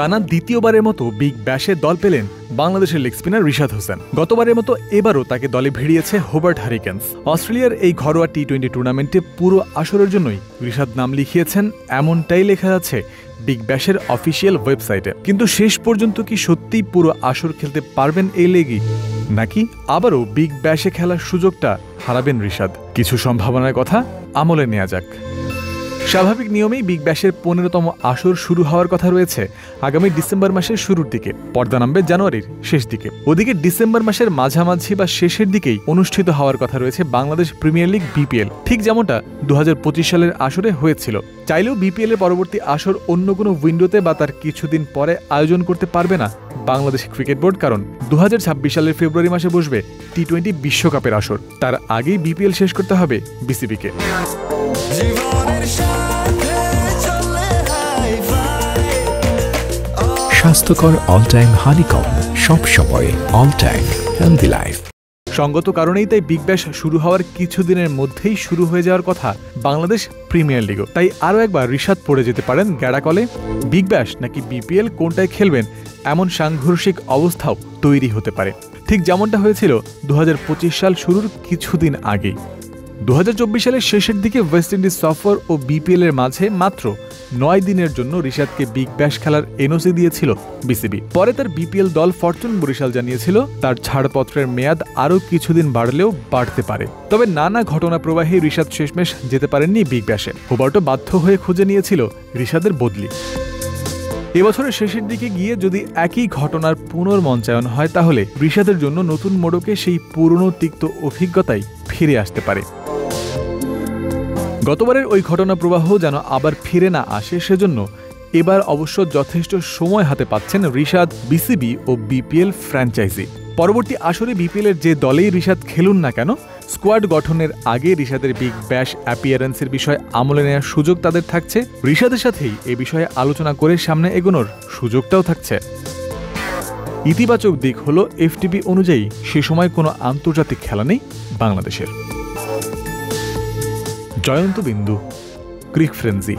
টানা দ্বিতীয়বারের মতো বিগ ব্যাশে দল পেলেন বাংলাদেশের লেগ স্পিনার রিশাদ হোসেন। গতবারের মতো এবারও তাকে দলে ভিড়িয়েছে হোবার্ট হারিকেন্স। অস্ট্রেলিয়ার এই ঘরোয়া টি-20 টুর্নামেন্টে পুরো আসরের জন্যই রিশাদ নাম লিখিয়েছেন, এমনটাই লেখা আছে বিগ ব্যাশের অফিসিয়াল ওয়েবসাইটে। কিন্তু শেষ পর্যন্ত কি সত্যিই পুরো আসর খেলতে পারবেন এই লেগই, নাকি আবারও বিগ ব্যাশে খেলার সুযোগটা হারাবেন রিশাদ? কিছু সম্ভাবনার কথা আমলে নেওয়া যাক। স্বাভাবিক নিয়মেই বিগ ব্যাশের 15তম আসর শুরু হওয়ার কথা রয়েছে আগামী ডিসেম্বর মাসের শুরুর দিকে। পর্দা নামবে জানুয়ারির শেষ দিকে। ওদিকে ডিসেম্বর মাসের মাঝামাঝি বা শেষের দিকেই অনুষ্ঠিত হওয়ার কথা রয়েছে বাংলাদেশ প্রিমিয়ার লিগ বিপিএল, ঠিক যেমনটা 2025 সালের আসরে হয়েছিল। চাইলেও বিপিএল এর পরবর্তী আসর অন্য কোনো উইন্ডোতে বা তার কিছুদিন পরে আয়োজন করতে পারবে না বাংলাদেশ ক্রিকেট বোর্ড, কারণ 2026 সালের ফেব্রুয়ারি মাসে বসবে টি-20 বিশ্বকাপের আসর। তার আগেই বিপিএল শেষ করতে হবে বিসিবিকে। স্বাস্থ্যকর অল টাইম হানিকম, সব সময় অল টাইম হেলদি লাইফ। সঙ্গত কারণেই তাই বিগ ব্যাশ শুরু হওয়ার কিছুদিনের মধ্যেই শুরু হয়ে যাওয়ার কথা বাংলাদেশ প্রিমিয়ার লিগও। তাই আরও একবার রিশাদ পড়ে যেতে পারেন গ্যাড়াকলে। বিগ ব্যাশ নাকি বিপিএল কোনটায় খেলবেন এমন সাংঘর্ষিক অবস্থাও তৈরি হতে পারে, ঠিক যেমনটা হয়েছিল 2025 সাল শুরুর কিছুদিন আগেই। 2024 সালের শেষের দিকে ওয়েস্ট ইন্ডিজ সফর ও বিপিএল এর মাঝে মাত্র 9 দিনের জন্য রিশাদকে বিগ ব্যাশ খেলার এনওসি দিয়েছিল বিসিবি। পরে তার বিপিএল দল ফরচুন বরিশাল জানিয়েছিল তার ছাড়পত্রের মেয়াদ আরও কিছুদিন বাড়লেও বাড়তে পারে। তবে নানা ঘটনা প্রবাহে রিশাদ শেষমেশ যেতে পারেননি বিগ ব্যাশে। হোবার্টও বাধ্য হয়ে খুঁজে নিয়েছিল রিশাদের বদলি। এবছরের শেষের দিকে গিয়ে যদি একই ঘটনার পুনর্মঞ্চায়ন হয়, তাহলে রিশাদের জন্য নতুন মোড়কে সেই পুরনো তিক্ত অভিজ্ঞতাই ফিরে আসতে পারে। গতবারের ওই ঘটনা প্রবাহ যেন আবার ফিরে না আসে, সেজন্য এবার অবশ্য যথেষ্ট সময় হাতে পাচ্ছেন রিশাদ, বিসিবি ও বিপিএল ফ্র্যাঞ্চাইজি। পরবর্তী আসরে বিপিএল এর যে দলেই রিশাদ খেলুন না কেন, স্কোয়াড গঠনের আগে রিশাদের বিগ ব্যাশ অ্যাপিয়ারেন্সের বিষয়ে আমলে নেওয়ার সুযোগ তাদের থাকছে। রিশাদের সাথেই এ বিষয়ে আলোচনা করে সামনে এগোনোর সুযোগটাও থাকছে। ইতিবাচক দিক হলো এফটিপি অনুযায়ী সে সময় কোনো আন্তর্জাতিক খেলা নেই বাংলাদেশের। জয়ন্ত বিন্দু, ক্রিক ফ্রেন্সি।